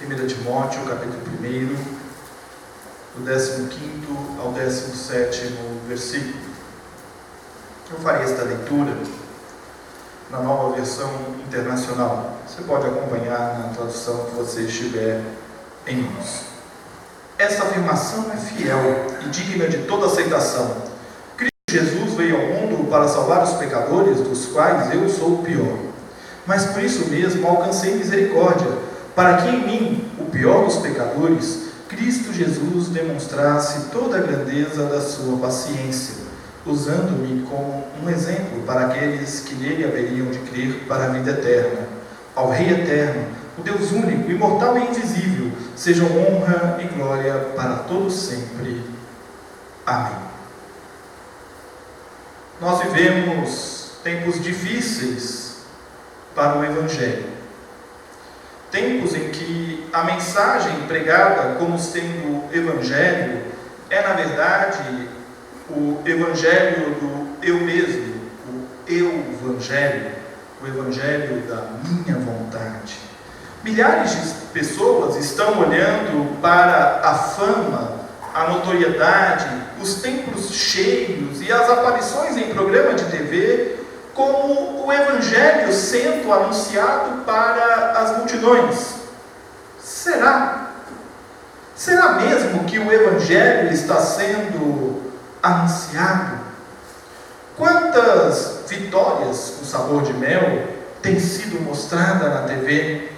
1 Timóteo, capítulo 1, do 15º ao 17º versículo. Eu farei esta leitura na Nova Versão Internacional. Você pode acompanhar na tradução que você estiver em mãos. Esta afirmação é fiel e digna de toda aceitação. Cristo Jesus veio ao mundo para salvar os pecadores, dos quais eu sou o pior. Mas por isso mesmo alcancei misericórdia, para que em mim, o pior dos pecadores, Cristo Jesus demonstrasse toda a grandeza da sua paciência, usando-me como um exemplo para aqueles que nele haveriam de crer para a vida eterna. Ao Rei eterno, o Deus único, imortal e invisível, sejam honra e glória para todos sempre. Amém. Nós vivemos tempos difíceis para o Evangelho. Tempos em que a mensagem pregada como sendo Evangelho é, na verdade, o Evangelho do eu mesmo, o eu-Evangelho, o Evangelho da minha vontade. Milhares de pessoas estão olhando para a fama, a notoriedade, os templos cheios e as aparições em programa de TV como o Evangelho sendo anunciado para as multidões. Será? Será mesmo que o Evangelho está sendo anunciado? Quantas vitórias com sabor de mel têm sido mostradas na TV?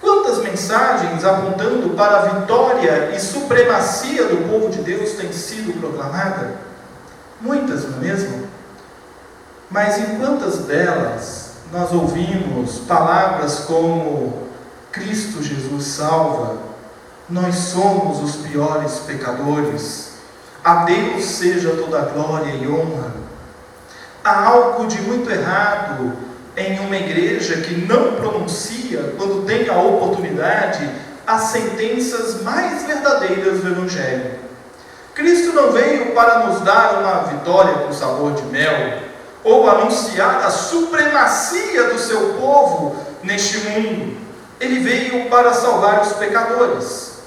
Quantas mensagens apontando para a vitória e supremacia do povo de Deus têm sido proclamadas? Muitas, não é mesmo? Mas em quantas delas nós ouvimos palavras como Cristo Jesus salva, nós somos os piores pecadores, a Deus seja toda a glória e honra? Há algo de muito errado em uma igreja que não pronuncia, quando tem a oportunidade, as sentenças mais verdadeiras do Evangelho. Cristo não veio para nos dar uma vitória com sabor de mel, ou anunciar a supremacia do seu povo neste mundo. Ele veio para salvar os pecadores,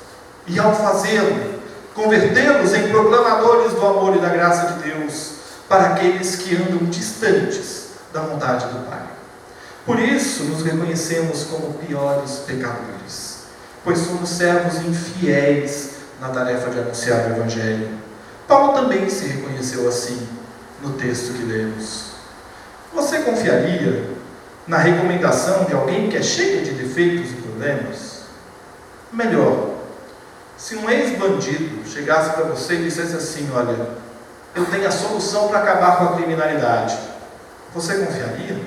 e ao fazê-lo, convertê-los em proclamadores do amor e da graça de Deus, para aqueles que andam distantes da vontade do Pai. Por isso nos reconhecemos como piores pecadores, pois somos servos infiéis na tarefa de anunciar o Evangelho. Paulo também se reconheceu assim no texto que lemos. Você confiaria na recomendação de alguém que é cheio de defeitos e problemas? Melhor, se um ex-bandido chegasse para você e dissesse assim: olha, eu tenho a solução para acabar com a criminalidade, você confiaria?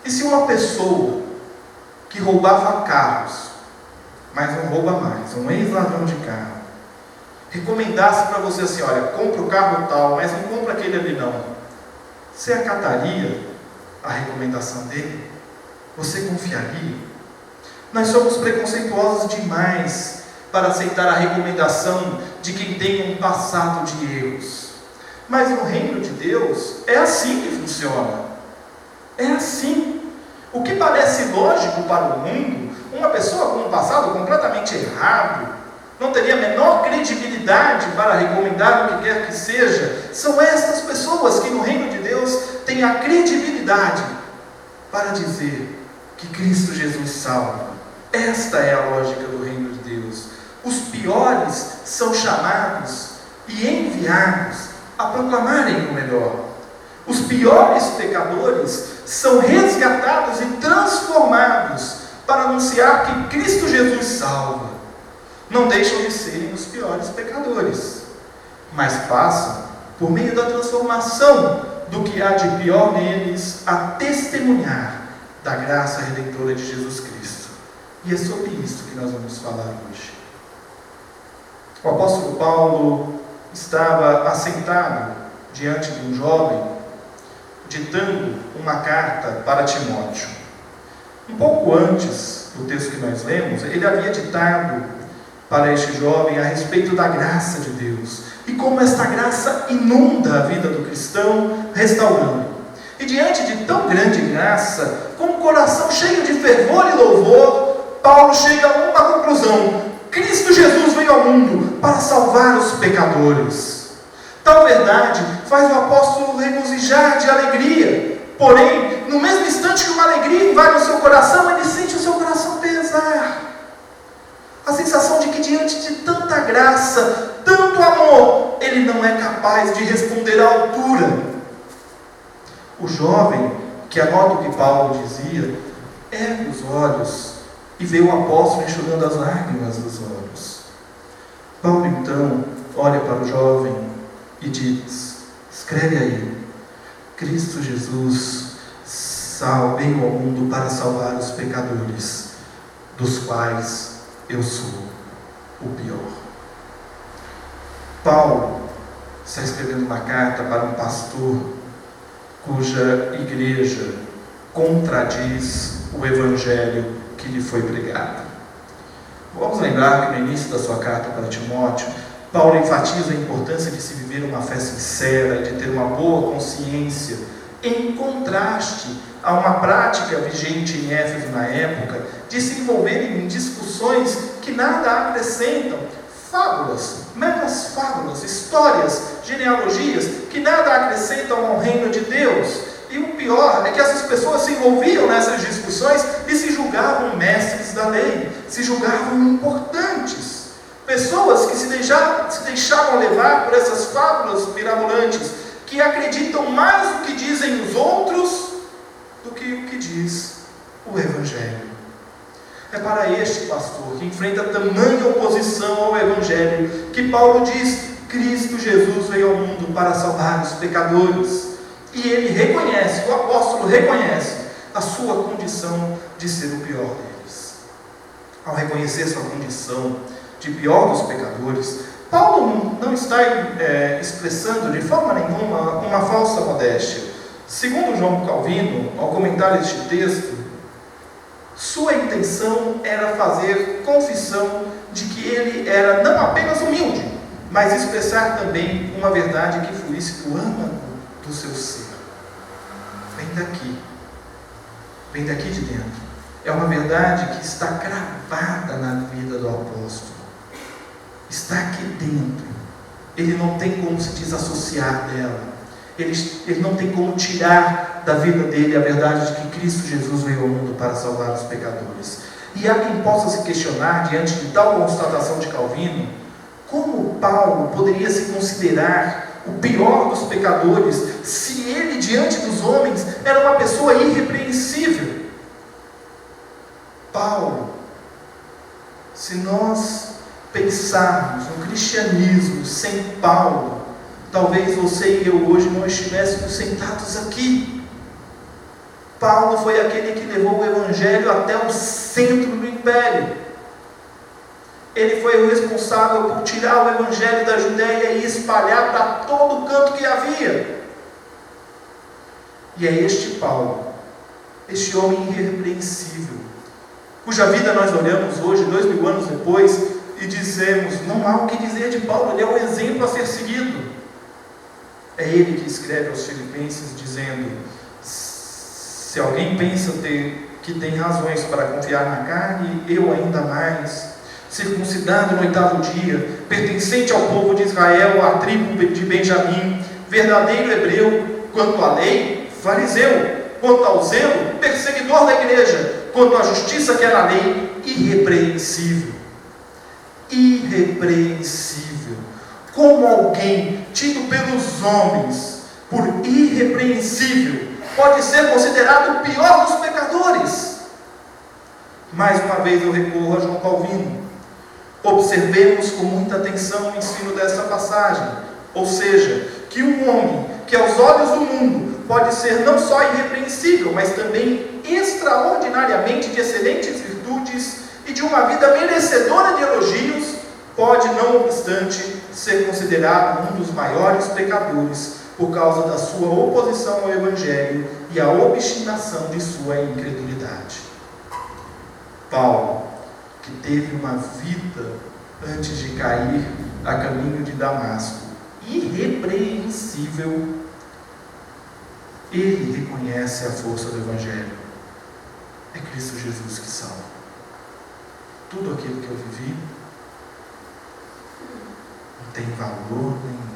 E se uma pessoa que roubava carros, mas não rouba mais, um ex-ladrão de carro, recomendasse para você assim: olha, compra o carro tal, mas não compra aquele ali não, você acataria a recomendação dele? Você confiaria? Nós somos preconceituosos demais para aceitar a recomendação de quem tem um passado de erros. Mas no reino de Deus é assim que funciona. É assim. O que parece lógico para o mundo, uma pessoa com um passado completamente errado, não teria a menor credibilidade para recomendar o que quer que seja, são estas pessoas que no reino de Deus têm a credibilidade para dizer que Cristo Jesus salva. Esta é a lógica do reino de Deus. Os piores são chamados e enviados a proclamarem o melhor. Os piores pecadores são resgatados e transformados para anunciar que Cristo Jesus salva. Não deixam de serem os piores pecadores, mas passam, por meio da transformação do que há de pior neles, a testemunhar da graça redentora de Jesus Cristo. E é sobre isso que nós vamos falar hoje. O apóstolo Paulo estava assentado diante de um jovem, ditando uma carta para Timóteo. Um pouco antes do texto que nós lemos, ele havia ditado para este jovem a respeito da graça de Deus e como esta graça inunda a vida do cristão, restaurando. E diante de tão grande graça, com um coração cheio de fervor e louvor, Paulo chega a uma conclusão: Cristo Jesus veio ao mundo para salvar os pecadores. Tal verdade faz o apóstolo regozijar de alegria. Porém, no mesmo instante que uma alegria invade o seu coração, ele sente o seu coração pesar. A sensação de que diante de tanta graça, tanto amor, ele não é capaz de responder à altura. O jovem, que anota o que Paulo dizia, ergue os olhos e vê o apóstolo enxugando as lágrimas dos olhos. Paulo então olha para o jovem e diz: escreve aí, Cristo Jesus veio ao mundo para salvar os pecadores, dos quais eu sou o pior. Paulo está escrevendo uma carta para um pastor cuja igreja contradiz o evangelho que lhe foi pregado. Vamos lembrar que no início da sua carta para Timóteo, Paulo enfatiza a importância de se viver uma fé sincera, de ter uma boa consciência, em contraste a uma prática vigente em Éfeso na época, de se envolverem em discussões que nada acrescentam, fábulas, meras fábulas, histórias, genealogias, que nada acrescentam ao reino de Deus. E o pior é que essas pessoas se envolviam nessas discussões e se julgavam mestres da lei, se julgavam importantes. Pessoas que se deixavam levar por essas fábulas mirabolantes, que acreditam mais no que dizem os outros do que o que diz o Evangelho. É para este pastor, que enfrenta tamanha oposição ao Evangelho, que Paulo diz: Cristo Jesus veio ao mundo para salvar os pecadores. E ele reconhece, o apóstolo reconhece a sua condição de ser o pior deles. Ao reconhecer sua condição de pior dos pecadores, Paulo não está expressando de forma nenhuma uma falsa modéstia. Segundo João Calvino, ao comentar este texto, sua intenção era fazer confissão de que ele era não apenas humilde, mas expressar também uma verdade que fluísse do âmago do seu ser. Vem daqui de dentro. É uma verdade que está cravada na vida do apóstolo. Está aqui dentro. Ele não tem como se desassociar dela. Ele não tem como tirar da vida dele a verdade de que Cristo Jesus veio ao mundo para salvar os pecadores. E há quem possa se questionar, diante de tal constatação de Calvino, como Paulo poderia se considerar o pior dos pecadores, se ele, diante dos homens, era uma pessoa irrepreensível. Paulo, se nós pensarmos no cristianismo sem Paulo, talvez você e eu hoje não estivéssemos sentados aqui. Paulo foi aquele que levou o Evangelho até o centro do império. Ele foi o responsável por tirar o Evangelho da Judéia e espalhar para todo canto que havia. E é este Paulo, este homem irrepreensível, cuja vida nós olhamos hoje, 2000 anos depois, e dizemos: não há o que dizer de Paulo, ele é um exemplo a ser seguido. É ele que escreve aos Filipenses dizendo: se alguém pensa que tem razões para confiar na carne, eu ainda mais. Circuncidado no 8º dia, pertencente ao povo de Israel, à tribo de Benjamim, verdadeiro hebreu, quanto à lei, fariseu, quanto ao zelo, perseguidor da igreja, quanto à justiça que é na lei, irrepreensível. Irrepreensível. Como alguém tido pelos homens por irrepreensível pode ser considerado o pior dos pecadores? Mais uma vez eu recorro a João Calvino. Observemos com muita atenção o ensino dessa passagem, ou seja, que um homem que aos olhos do mundo pode ser não só irrepreensível, mas também extraordinariamente de excelentes virtudes e de uma vida merecedora de elogios, pode, não obstante, ser considerado um dos maiores pecadores por causa da sua oposição ao Evangelho e a obstinação de sua incredulidade. Paulo, que teve uma vida antes de cair a caminho de Damasco, irrepreensível, ele reconhece a força do Evangelho. É Cristo Jesus que salva. tudo aquilo que eu vivi não tem valor nenhum.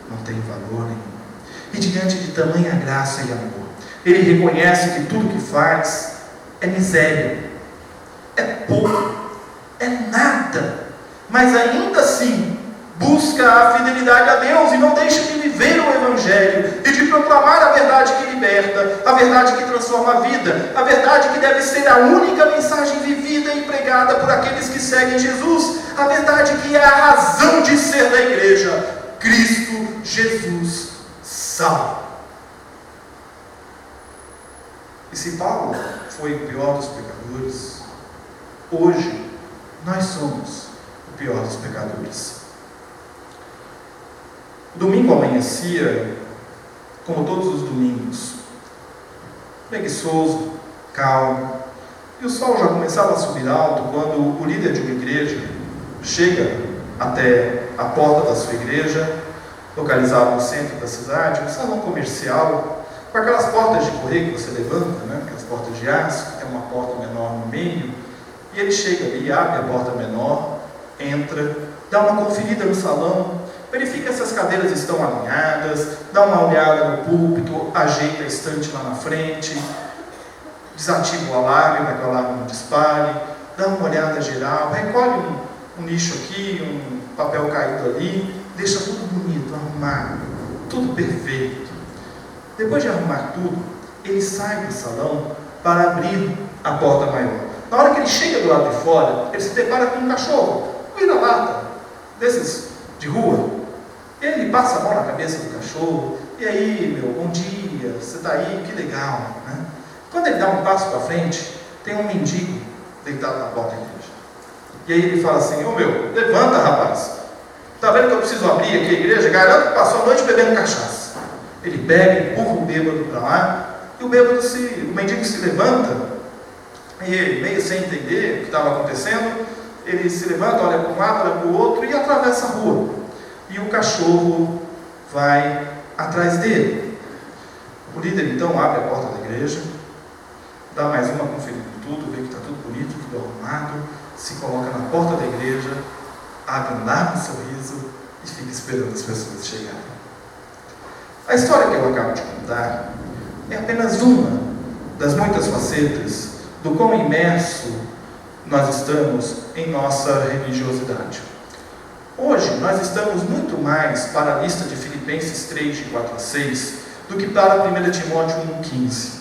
Não tem valor nenhum. E diante de tamanha graça e amor, ele reconhece que tudo que faz é miséria, é pouco, é nada, mas ainda assim busca a fidelidade a Deus e não deixa de viver o Evangelho e de proclamar a verdade que liberta, a verdade que transforma a vida, a verdade que deve ser a única mensagem vivida e pregada por aqueles que seguem Jesus, a verdade que é a razão de ser da igreja: Cristo Jesus salva. E se Paulo foi o pior dos pecadores, hoje nós somos o pior dos pecadores. O domingo amanhecia, como todos os domingos, preguiçoso, calmo, e o sol já começava a subir alto quando o líder de uma igreja chega até a porta da sua igreja, localizada no centro da cidade, um salão comercial, com aquelas portas de correio que você levanta, né? Aquelas portas de aço, que tem uma porta menor no meio, e ele chega ali, abre a porta menor, entra, dá uma conferida no salão, verifica se as cadeiras estão alinhadas, dá uma olhada no púlpito, ajeita a estante lá na frente, desativa o alarme para que o alarme não dispare, dá uma olhada geral, recolhe um lixo aqui, um papel caído ali, deixa tudo bonito, arrumado, tudo perfeito. Depois de arrumar tudo, ele sai do salão para abrir a porta maior. Na hora que ele chega do lado de fora, ele se depara com um cachorro, um vira-lata, desses de rua. Ele passa a mão na cabeça do cachorro, e aí, meu, bom dia, você está aí, que legal, né? Quando ele dá um passo para frente, tem um mendigo deitado na porta da igreja. E aí ele fala assim: ô meu, levanta, rapaz, está vendo que eu preciso abrir aqui a igreja? Garanto que passou a noite bebendo cachaça. Ele pega, empurra o bêbado para lá, e o mendigo se levanta, e ele, meio sem entender o que estava acontecendo, ele se levanta, olha para um lado, olha para o outro e atravessa a rua. E o cachorro vai atrás dele. O líder então abre a porta da igreja, dá mais uma conferida em tudo, vê que está tudo bonito, tudo arrumado, se coloca na porta da igreja, abre um largo sorriso e fica esperando as pessoas chegarem. A história que eu acabo de contar é apenas uma das muitas facetas do quão imerso nós estamos em nossa religiosidade. Hoje nós estamos muito mais para a lista de Filipenses 3, de 4 a 6, do que para 1 Timóteo 1,15.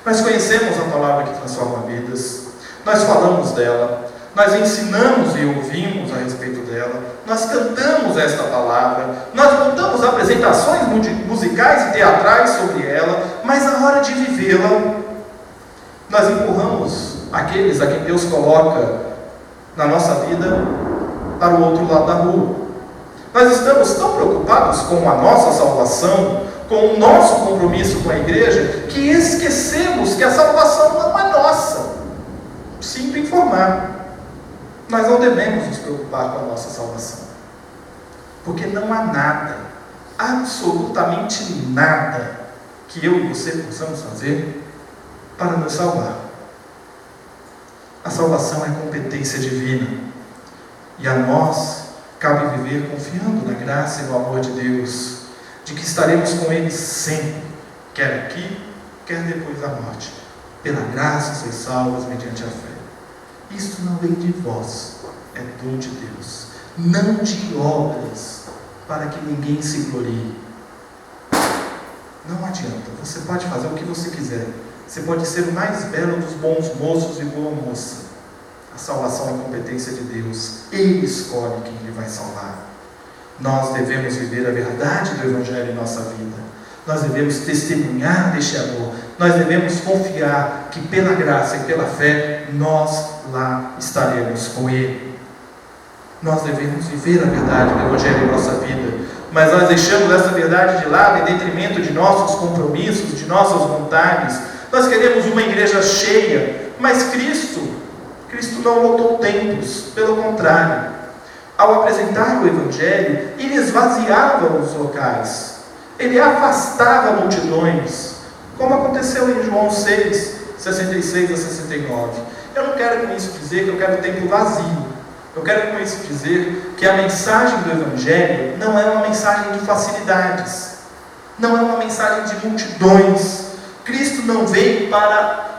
Nós conhecemos a palavra que transforma vidas, nós falamos dela, nós ensinamos e ouvimos a respeito dela, nós cantamos esta palavra, nós montamos apresentações musicais e teatrais sobre ela, mas na hora de vivê-la, nós empurramos aqueles a quem Deus coloca na nossa vida para o outro lado da rua. Nós estamos tão preocupados com a nossa salvação, com o nosso compromisso com a igreja, que esquecemos que a salvação não é nossa. Sinto informar. Nós não devemos nos preocupar com a nossa salvação, porque não há nada, absolutamente nada, que eu e você possamos fazer para nos salvar. A salvação é competência divina, e a nós cabe viver confiando na graça e no amor de Deus, de que estaremos com Ele sempre, quer aqui, quer depois da morte. Pela graça sois salvos mediante a fé. Isto não vem de vós, é dom de Deus, não de obras, para que ninguém se glorie. Não adianta, você pode fazer o que você quiser, você pode ser o mais belo dos bons moços e boa moça. A salvação é competência de Deus, Ele escolhe quem Ele vai salvar. Nós devemos viver a verdade do Evangelho em nossa vida, nós devemos testemunhar deste amor, nós devemos confiar que pela graça e pela fé, nós lá estaremos com Ele. Nós devemos viver a verdade do Evangelho em nossa vida, mas nós deixamos essa verdade de lado em detrimento de nossos compromissos, de nossas vontades. Nós queremos uma igreja cheia, mas Cristo não lotou templos, pelo contrário. Ao apresentar o Evangelho, Ele esvaziava os locais, Ele afastava multidões, como aconteceu em João 6, 66 a 69. Eu não quero com isso dizer que eu quero o templo vazio. Eu quero com isso dizer que a mensagem do Evangelho não é uma mensagem de facilidades, não é uma mensagem de multidões. Cristo não veio para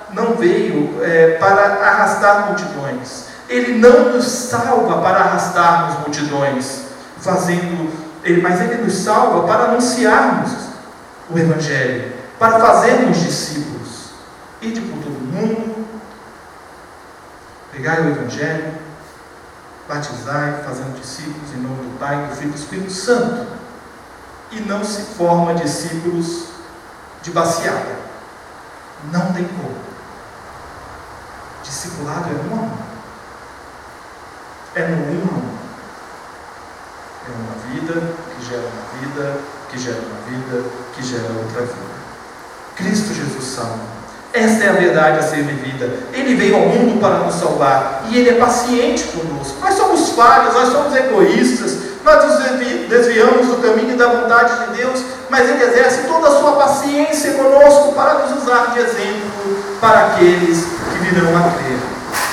arrastar multidões. Ele não nos salva para arrastarmos multidões, mas Ele nos salva para anunciarmos o Evangelho, para fazermos discípulos. Ide por todo o mundo, pregai o Evangelho, batizai, fazendo discípulos em nome do Pai, do Filho e do Espírito Santo. E não se forma discípulos de baciada. Não tem como. Discipulado é um a um. É no um a um. É uma vida que gera uma vida, que gera uma vida, que gera outra vida. Cristo Jesus salva. Esta é a verdade a ser vivida. Ele veio ao mundo para nos salvar. E Ele é paciente conosco. Nós somos falhos, nós somos egoístas, nós nos desviamos do caminho e da vontade de Deus, mas Ele exerce toda a sua paciência conosco para nos usar de exemplo para aqueles que virão a crer.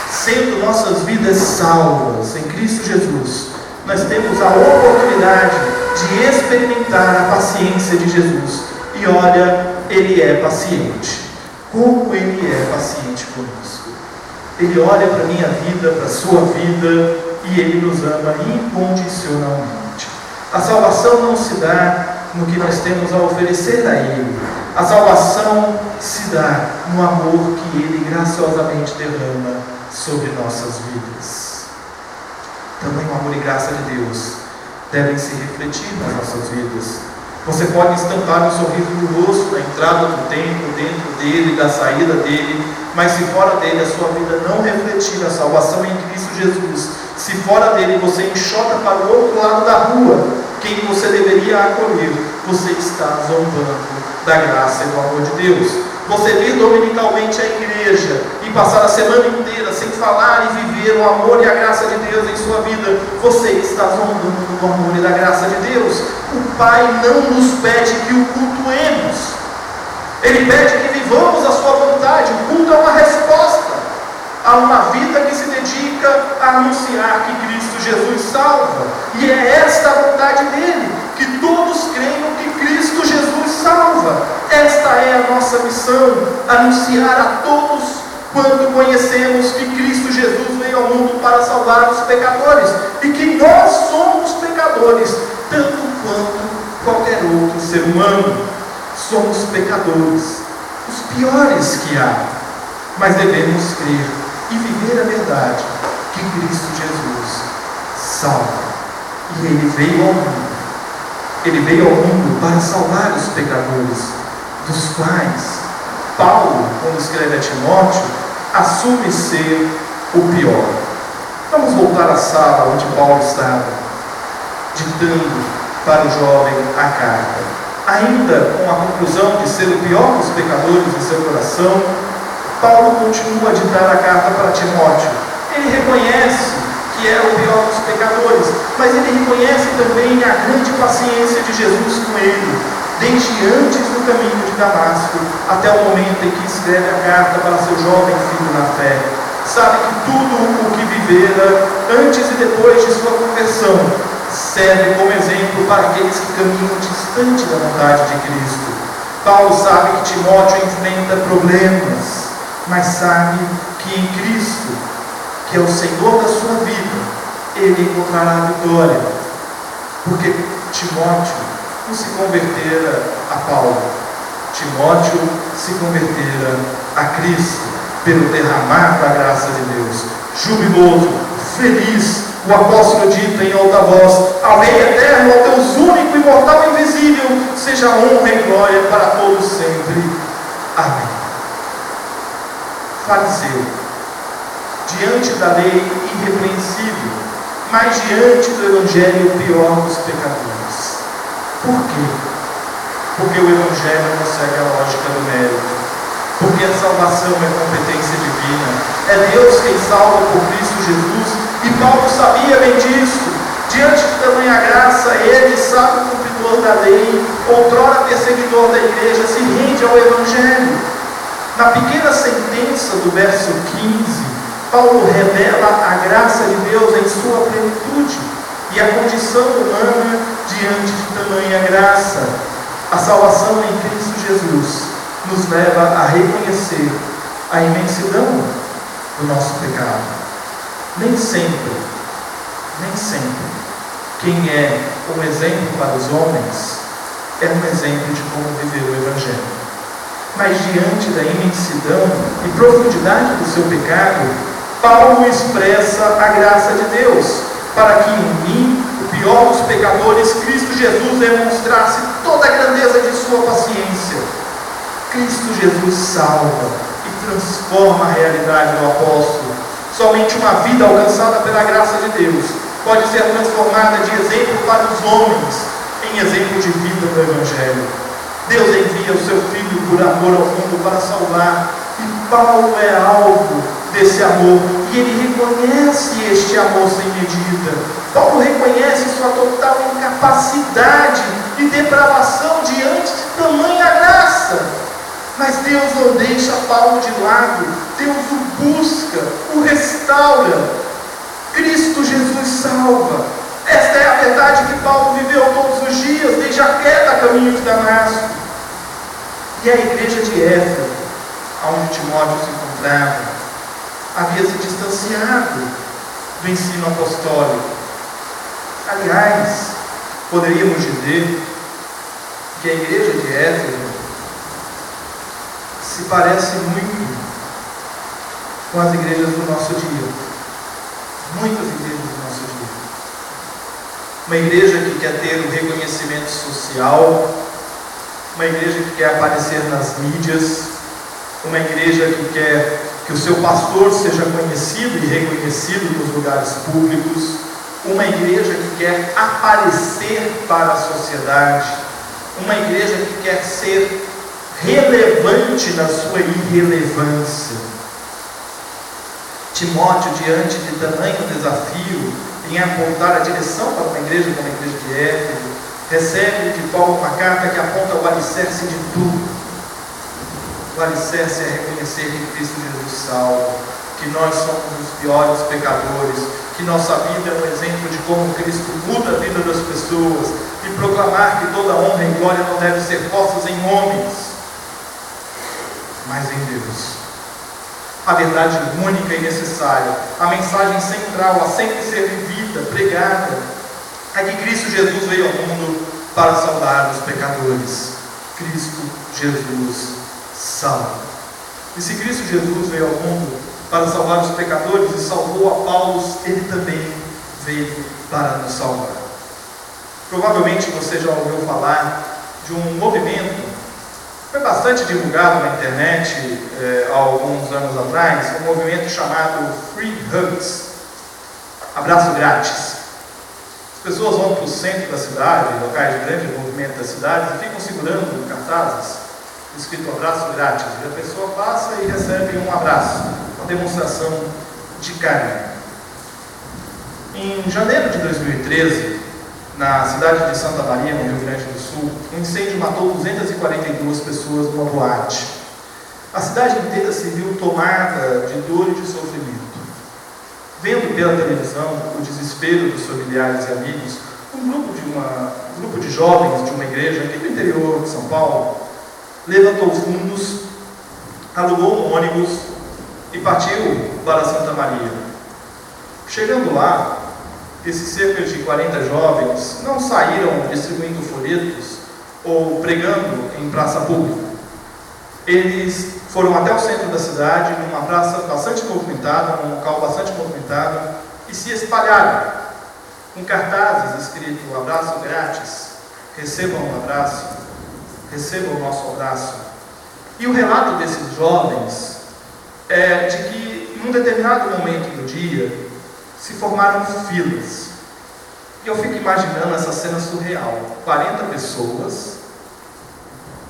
Sendo nossas vidas salvas em Cristo Jesus, nós temos a oportunidade de experimentar a paciência de Jesus. E olha, Ele é paciente. Como Ele é paciente conosco. Ele olha para a minha vida, para a sua vida, e Ele nos ama incondicionalmente. A salvação não se dá no que nós temos a oferecer a Ele. A salvação se dá no amor que Ele graciosamente derrama sobre nossas vidas. Também o amor e graça de Deus devem se refletir nas nossas vidas. Você pode estampar um sorriso no rosto na entrada do templo, dentro dele, da saída dele, mas se fora dele a sua vida não refletir a salvação em Cristo Jesus, se fora dele você enxota para o outro lado da rua quem você deveria acolher, você está zombando da graça e do amor de Deus. Você vir dominicalmente à igreja e passar a semana inteira sem falar e viver o amor e a graça de Deus em sua vida, você está zombando do amor e da graça de Deus. O Pai não nos pede que o cultuemos, Ele pede que vivamos a sua vontade. O culto é uma resposta a uma vida que se dedica a anunciar que Cristo Jesus salva, e é esta a vontade dele, que todos creiam que Cristo Jesus salva. Esta é a nossa missão, anunciar a todos quanto conhecemos que Cristo Jesus veio ao mundo para salvar os pecadores, e que nós somos pecadores, tanto quanto qualquer outro ser humano. Somos pecadores, os piores que há, mas devemos crer e viver a verdade que Cristo Jesus salva. E Ele veio ao mundo. Ele veio ao mundo para salvar os pecadores, dos quais Paulo, quando escreve a Timóteo, assume ser o pior. Vamos voltar à sala onde Paulo estava, ditando para o jovem a carta. Ainda com a conclusão de ser o pior dos pecadores em seu coração, Paulo continua a ditar a carta para Timóteo. Ele reconhece que é o pior dos pecadores, mas ele reconhece também a grande paciência de Jesus com ele, desde antes do caminho de Damasco, até o momento em que escreve a carta para seu jovem filho na fé. Sabe que tudo o que vivera antes e depois de sua conversão serve como exemplo para aqueles que caminham distante da vontade de Cristo. Paulo sabe que Timóteo enfrenta problemas, mas sabe que em Cristo, que é o Senhor da sua vida, ele encontrará a vitória, porque Timóteo não se convertera a Paulo, Timóteo se convertera a Cristo, pelo derramar da graça de Deus. Jubiloso, feliz, o apóstolo dita em alta voz: ao Rei eterno, ao Deus único, imortal e invisível, seja honra e glória para todos sempre. Amém. Fariseu, diante da lei irrepreensível, mas diante do Evangelho o pior dos pecadores. Por quê? Porque o Evangelho não segue a lógica do mérito. Porque a salvação é competência divina. É Deus quem salva por Cristo Jesus. E Paulo sabia bem disso. Diante de tamanha graça, ele, sábio cumpridor da lei, outrora perseguidor da igreja, se rende ao Evangelho. Na pequena sentença do verso 15, Paulo revela a graça de Deus em sua plenitude e a condição humana diante de tamanha graça. A salvação em Cristo Jesus nos leva a reconhecer a imensidão do nosso pecado. Nem sempre, quem é um exemplo para os homens é um exemplo de como viver o Evangelho. Mas diante da imensidão e profundidade do seu pecado, Paulo expressa a graça de Deus, para que em mim, o pior dos pecadores, Cristo Jesus demonstrasse toda a grandeza de sua paciência. Cristo Jesus salva e transforma a realidade do apóstolo. Somente uma vida alcançada pela graça de Deus pode ser transformada de exemplo para os homens em exemplo de vida do Evangelho. Deus envia o seu Filho por amor ao mundo para salvar, e Paulo é alvo desse amor, e ele reconhece este amor sem medida. Paulo reconhece sua total incapacidade e depravação diante de tamanha graça. Mas Deus não deixa Paulo de lado. Deus o busca, o restaura. Cristo Jesus salva. Esta é a verdade que Paulo viveu todos os dias, desde a queda a caminho de Damasco. E a igreja de Éfeso, onde Timóteo se encontrava, havia se distanciado do ensino apostólico. Aliás, poderíamos dizer que a igreja de Éfeso se parece muito com as igrejas do nosso dia. Muitas igrejas do nosso dia. Uma igreja que quer ter um reconhecimento social, uma igreja que quer aparecer nas mídias, uma igreja que quer que o seu pastor seja conhecido e reconhecido nos lugares públicos, uma igreja que quer aparecer para a sociedade, uma igreja que quer ser relevante na sua irrelevância. Timóteo, diante de tamanho desafio em apontar a direção para uma igreja como a igreja de Éfeso, recebe de Paulo uma carta que aponta o alicerce de tudo. O alicerce é reconhecer que Cristo Jesus salva, que nós somos os piores pecadores, que nossa vida é um exemplo de como Cristo muda a vida das pessoas, e proclamar que toda honra e glória não deve ser postas em homens, mas em Deus. A verdade única e necessária, a mensagem central, a sempre ser vivida, pregada, é que Cristo Jesus veio ao mundo para salvar os pecadores. Cristo Jesus salva. E se Cristo Jesus veio ao mundo para salvar os pecadores e salvou a Paulo, ele também veio para nos salvar. Provavelmente você já ouviu falar de um movimento, foi bastante divulgado na internet há alguns anos atrás, um movimento chamado Free Hugs, abraço grátis. As pessoas vão para o centro da cidade, locais de grande movimento das cidades, e ficam segurando cartazes escrito abraço grátis, e a pessoa passa e recebe um abraço, uma demonstração de carinho. Em janeiro de 2013, na cidade de Santa Maria, no Rio Grande do Sul, um incêndio matou 242 pessoas numa boate. A cidade inteira se viu tomada de dor e de sofrimento. Vendo pela televisão o desespero dos familiares e amigos, um grupo de jovens de uma igreja aqui do interior de São Paulo levantou fundos, alugou um ônibus e partiu para Santa Maria. Chegando lá, esses cerca de 40 jovens não saíram distribuindo folhetos ou pregando em praça pública. Eles foram até o centro da cidade, numa praça bastante movimentada, num local bastante movimentado, e se espalharam com cartazes escrito abraço grátis, recebam um abraço, recebam o nosso abraço. E o relato desses jovens é de que, em um determinado momento do dia, se formaram filas. E eu fico imaginando essa cena surreal. 40 pessoas,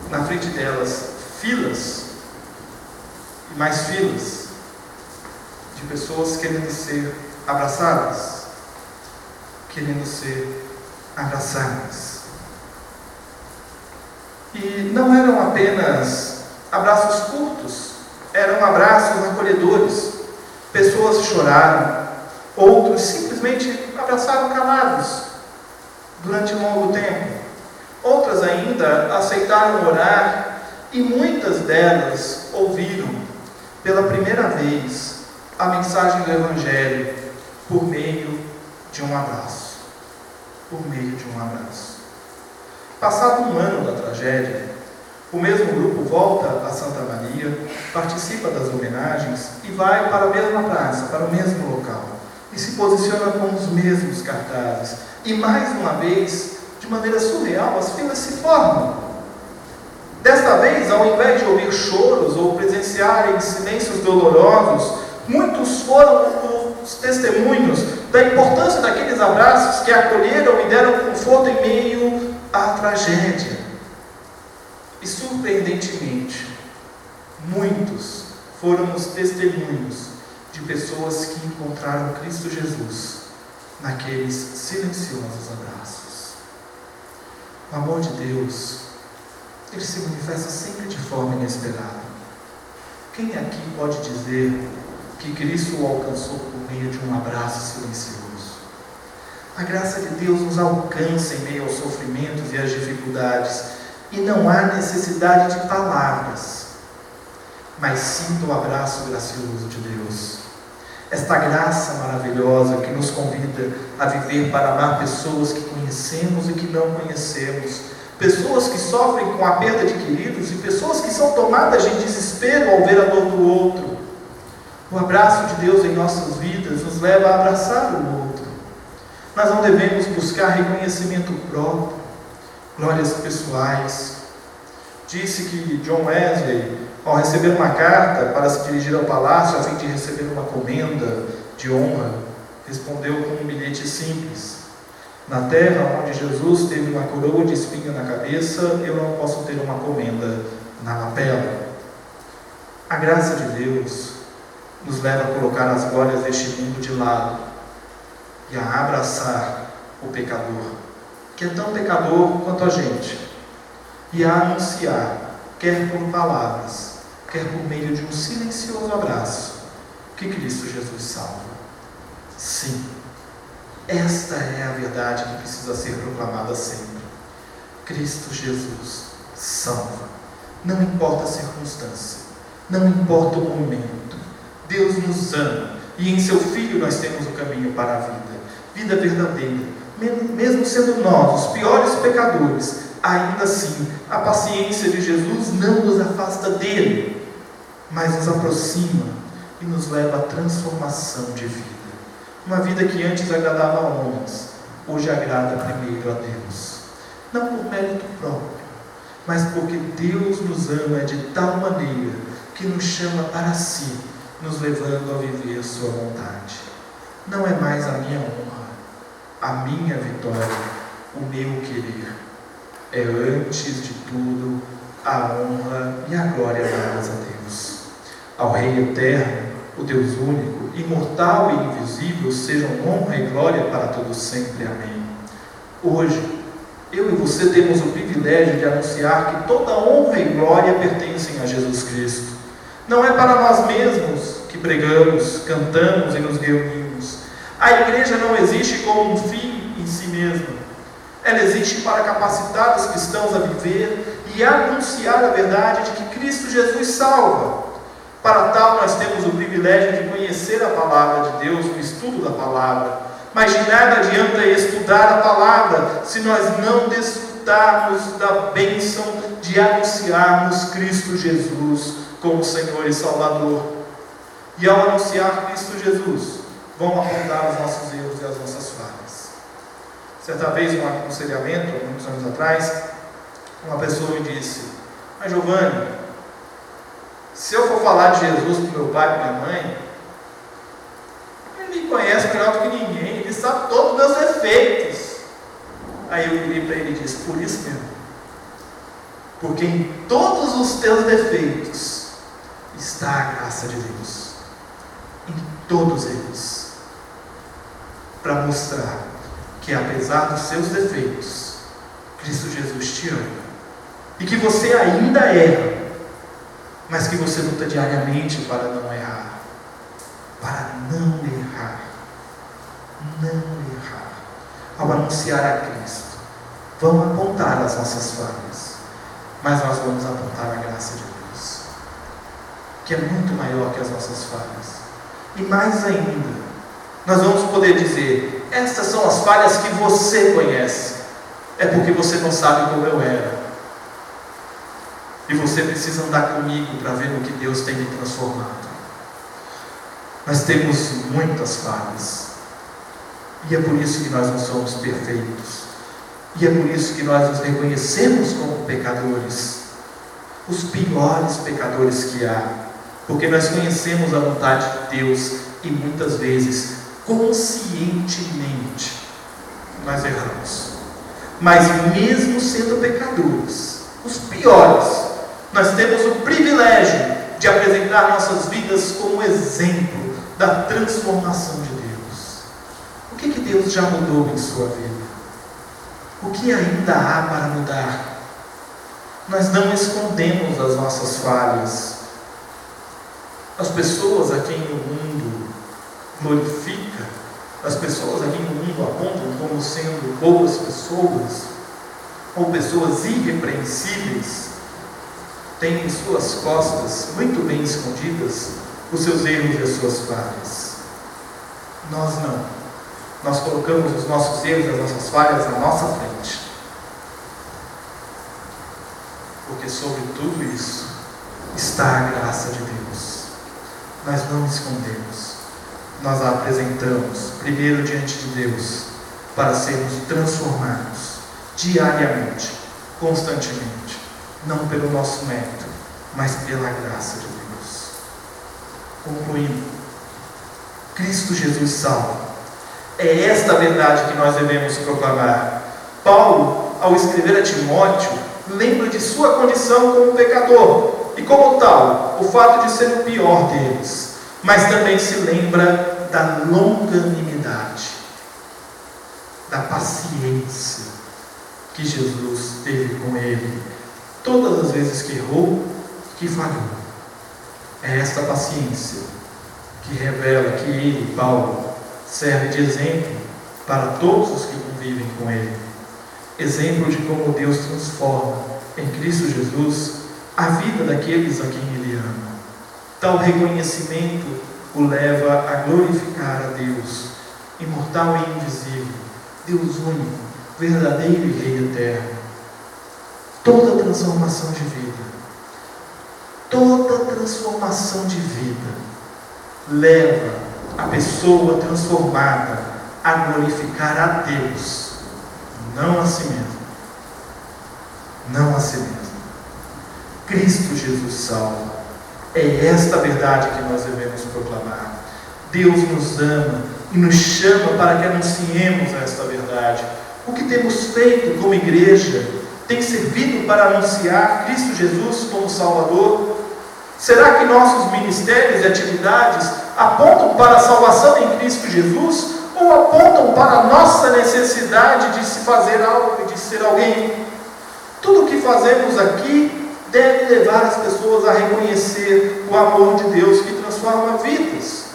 na frente delas, filas, e mais filas, de pessoas querendo ser abraçadas. Querendo ser abraçadas. E não eram apenas abraços curtos, eram abraços acolhedores. Pessoas choraram, outros simplesmente abraçaram calados durante um longo tempo. Outras ainda aceitaram orar e muitas delas ouviram pela primeira vez a mensagem do Evangelho por meio de um abraço. Por meio de um abraço. Passado um ano da tragédia, o mesmo grupo volta a Santa Maria, participa das homenagens e vai para a mesma praça, para o mesmo local, e se posiciona com os mesmos cartazes. E mais uma vez, de maneira surreal, as filas se formam. Desta vez, ao invés de ouvir choros ou presenciarem silêncios dolorosos, muitos foram os testemunhos da importância daqueles abraços que acolheram e deram conforto em meio à tragédia. E surpreendentemente, muitos foram os testemunhos de pessoas que encontraram Cristo Jesus naqueles silenciosos abraços. O amor de Deus, ele se manifesta sempre de forma inesperada. Quem aqui pode dizer que Cristo o alcançou por meio de um abraço silencioso? A graça de Deus nos alcança em meio aos sofrimentos e às dificuldades, e não há necessidade de palavras, mas sim do abraço gracioso de Deus. Esta graça maravilhosa que nos convida a viver para amar pessoas que conhecemos e que não conhecemos, pessoas que sofrem com a perda de queridos e pessoas que são tomadas de desespero ao ver a dor do outro. O abraço de Deus em nossas vidas nos leva a abraçar o outro. Nós não devemos buscar reconhecimento próprio, glórias pessoais. Disse que John Wesley, ao receber uma carta para se dirigir ao palácio a fim de receber uma comenda de honra, respondeu com um bilhete simples: na terra onde Jesus teve uma coroa de espinho na cabeça, eu não posso ter uma comenda na lapela. A graça de Deus nos leva a colocar as glórias deste mundo de lado e a abraçar o pecador, que é tão pecador quanto a gente, e a anunciar, quer por palavras, quer por meio de um silencioso abraço, que Cristo Jesus salva. Sim, esta é a verdade que precisa ser proclamada sempre. Cristo Jesus salva. Não importa a circunstância, não importa o momento. Deus nos ama e em seu Filho nós temos o caminho para a vida verdadeira. Mesmo sendo nós os piores pecadores, ainda assim a paciência de Jesus não nos afasta dele, mas nos aproxima e nos leva à transformação de vida. Uma vida que antes agradava a homens, hoje agrada primeiro a Deus. Não por mérito próprio, mas porque Deus nos ama de tal maneira que nos chama para si, nos levando a viver a sua vontade. Não é mais a minha honra, a minha vitória, o meu querer. É antes de tudo a honra e a glória dadas a Deus. Ao Rei eterno, o Deus único, imortal e invisível, sejam honra e glória para todos sempre. Amém. Hoje, eu e você temos o privilégio de anunciar que toda honra e glória pertencem a Jesus Cristo. Não é para nós mesmos que pregamos, cantamos e nos reunimos. A igreja não existe como um fim em si mesma. Ela existe para capacitar os cristãos a viver e anunciar a verdade de que Cristo Jesus salva. Para tal, nós temos o privilégio de conhecer a palavra de Deus, o estudo da palavra. Mas de nada adianta estudar a palavra se nós não desfrutarmos da bênção de anunciarmos Cristo Jesus como Senhor e Salvador. E ao anunciar Cristo Jesus, vão apontar os nossos erros e as nossas falhas. Certa vez, em um aconselhamento, há muitos anos atrás, uma pessoa me disse: mas Giovanni, se eu for falar de Jesus para o meu pai e minha mãe, ele me conhece melhor do que ninguém, ele sabe todos os meus defeitos. Aí eu virei para ele e disse: por isso mesmo, porque em todos os teus defeitos está a graça de Deus, em todos eles, para mostrar que apesar dos seus defeitos, Cristo Jesus te ama, e que você ainda erra, mas que você luta diariamente para não errar, para não errar. Não errar. Ao anunciar a Cristo, vão apontar as nossas falhas, mas nós vamos apontar a graça de Deus, que é muito maior que as nossas falhas. E mais ainda, nós vamos poder dizer: estas são as falhas que você conhece, é porque você não sabe como eu era, e você precisa andar comigo para ver no que Deus tem me transformado. Nós temos muitas falhas, e é por isso que nós não somos perfeitos, e é por isso que nós nos reconhecemos como pecadores, os piores pecadores que há, porque nós conhecemos a vontade de Deus e muitas vezes, conscientemente, nós erramos. Mas mesmo sendo pecadores, os piores, nós temos o privilégio de apresentar nossas vidas como exemplo da transformação de Deus. O que Deus já mudou em sua vida? O que ainda há para mudar? Nós não escondemos as nossas falhas. As pessoas a quem o mundo glorifica, as pessoas a quem o mundo aponta como sendo boas pessoas, ou pessoas irrepreensíveis, têm em suas costas, muito bem escondidas, os seus erros e as suas falhas. Nós não. Nós colocamos os nossos erros e as nossas falhas na nossa frente. Porque sobre tudo isso está a graça de Deus. Nós não escondemos. Nós a apresentamos primeiro diante de Deus, para sermos transformados diariamente, constantemente, não pelo nosso mérito, mas pela graça de Deus. Concluindo, Cristo Jesus salva. É esta a verdade que nós devemos proclamar. Paulo, ao escrever a Timóteo, lembra de sua condição como pecador, e como tal, o fato de ser o pior deles, mas também se lembra da longanimidade, da paciência que Jesus teve com ele, todas as vezes que errou, que falhou. É esta paciência que revela que ele, Paulo, serve de exemplo para todos os que convivem com ele. Exemplo de como Deus transforma em Cristo Jesus a vida daqueles a quem ele ama. Tal reconhecimento o leva a glorificar a Deus, imortal e invisível, Deus único, verdadeiro e Rei eterno. Toda transformação de vida leva a pessoa transformada a glorificar a Deus, não a si mesmo. Não a si mesmo. Cristo Jesus salva. É esta a verdade que nós devemos proclamar. Deus nos ama e nos chama para que anunciemos esta verdade. O que temos feito como igreja tem servido para anunciar Cristo Jesus como Salvador? Será que nossos ministérios e atividades apontam para a salvação em Cristo Jesus ou apontam para a nossa necessidade de se fazer algo e de ser alguém? Tudo o que fazemos aqui deve levar as pessoas a reconhecer o amor de Deus que transforma vidas.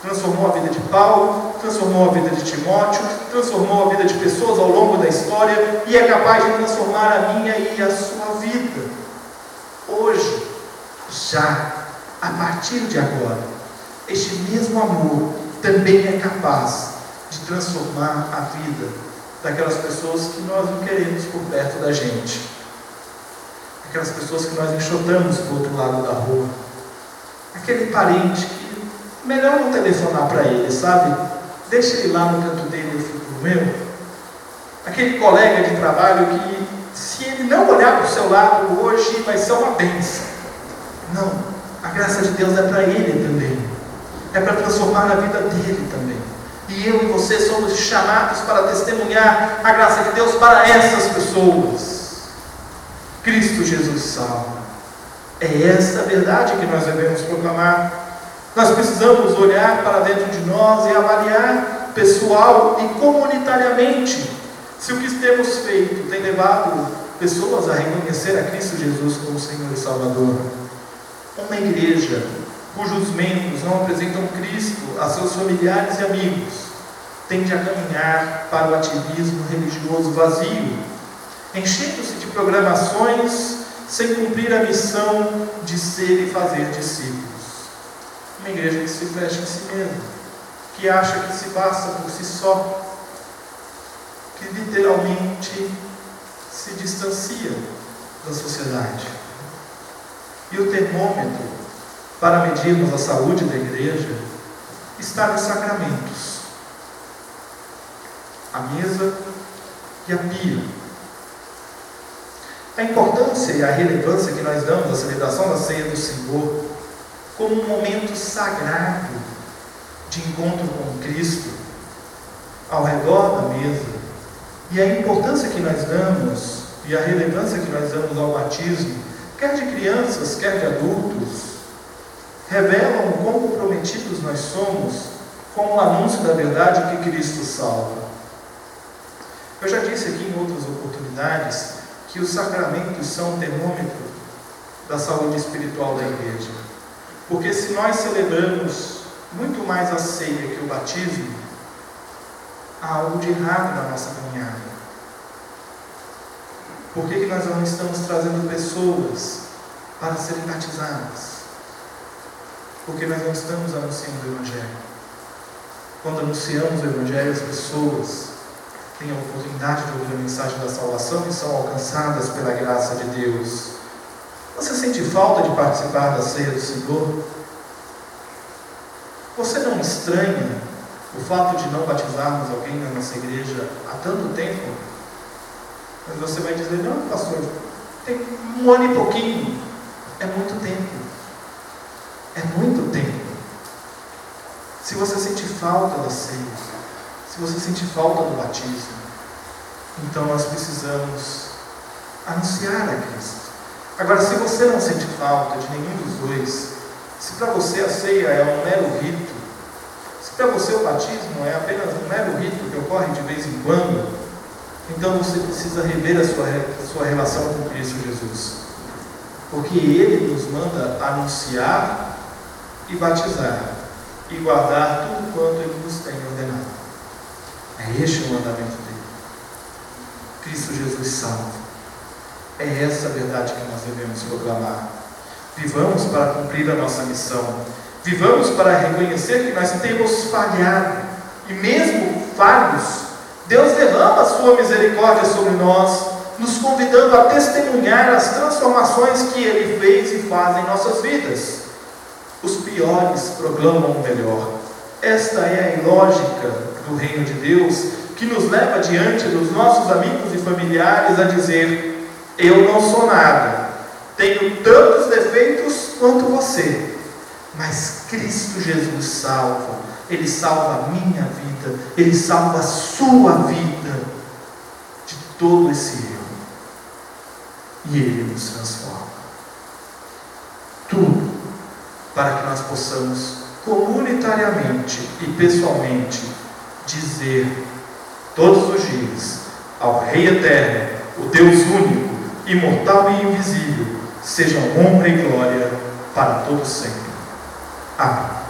Transformou a vida de Paulo, transformou a vida de Timóteo, transformou a vida de pessoas ao longo da história e é capaz de transformar a minha e a sua vida. Hoje, já, a partir de agora, este mesmo amor também é capaz de transformar a vida daquelas pessoas que nós não queremos por perto da gente. Aquelas pessoas que nós enxotamos do outro lado da rua. Aquele parente que melhor não telefonar para ele, sabe? Deixa ele lá no canto dele, eu fico no meu. Aquele colega de trabalho que, se ele não olhar para o seu lado hoje, vai ser uma bênção. Não, a graça de Deus é para ele também. É para transformar a vida dele também. E eu e você somos chamados para testemunhar a graça de Deus para essas pessoas. Cristo Jesus salva. É essa a verdade que nós devemos proclamar. Nós precisamos olhar para dentro de nós e avaliar pessoal e comunitariamente se o que temos feito tem levado pessoas a reconhecer a Cristo Jesus como Senhor e Salvador. Uma igreja cujos membros não apresentam Cristo a seus familiares e amigos, tende a caminhar para o ativismo religioso vazio, enchendo-se de programações sem cumprir a missão de ser e fazer discípulos. Uma igreja que se fecha em si mesma, que acha que se basta por si só, que literalmente se distancia da sociedade. E o termômetro para medirmos a saúde da igreja está nos sacramentos: a mesa e a pia. A importância e a relevância que nós damos à celebração da ceia do Senhor como um momento sagrado de encontro com Cristo ao redor da mesa, e a importância que nós damos e a relevância que nós damos ao batismo, quer de crianças, quer de adultos, revelam o quão comprometidos nós somos com o anúncio da verdade que Cristo salva. Eu já disse aqui em outras oportunidades que os sacramentos são o termômetro da saúde espiritual da igreja. Porque se nós celebramos muito mais a ceia que o batismo, há algo de errado na nossa caminhada. Por que nós não estamos trazendo pessoas para serem batizadas? Porque nós não estamos anunciando o Evangelho. Quando anunciamos o Evangelho, as pessoas têm a oportunidade de ouvir a mensagem da salvação e são alcançadas pela graça de Deus. Você sente falta de participar da ceia do Senhor? Você não estranha o fato de não batizarmos alguém na nossa igreja há tanto tempo? Mas você vai dizer: não, pastor, tem 1 ano e pouquinho. É muito tempo. É muito tempo. Se você sente falta da ceia, se você sente falta do batismo, então nós precisamos anunciar a Cristo. Agora, se você não sente falta de nenhum dos dois, se para você a ceia é um mero rito, se para você o batismo é apenas um mero rito que ocorre de vez em quando, então você precisa rever a sua relação com Cristo Jesus. Porque Ele nos manda anunciar e batizar e guardar tudo quanto Ele nos tem ordenado. É este o mandamento dele. Cristo Jesus salva. É essa a verdade que nós devemos proclamar. Vivamos para cumprir a nossa missão. Vivamos para reconhecer que nós temos falhado. E mesmo falhos, Deus derrama a sua misericórdia sobre nós, nos convidando a testemunhar as transformações que Ele fez e faz em nossas vidas. Os piores proclamam o melhor. Esta é a lógica do reino de Deus, que nos leva diante dos nossos amigos e familiares a dizer: eu não sou nada, tenho tantos defeitos quanto você, mas Cristo Jesus salva. Ele salva a minha vida, Ele salva a sua vida de todo esse erro, e Ele nos transforma. Tudo para que nós possamos comunitariamente e pessoalmente dizer todos os dias ao Rei Eterno, o Deus único, imortal e invisível, sejam honra e glória para todos sempre. Amém.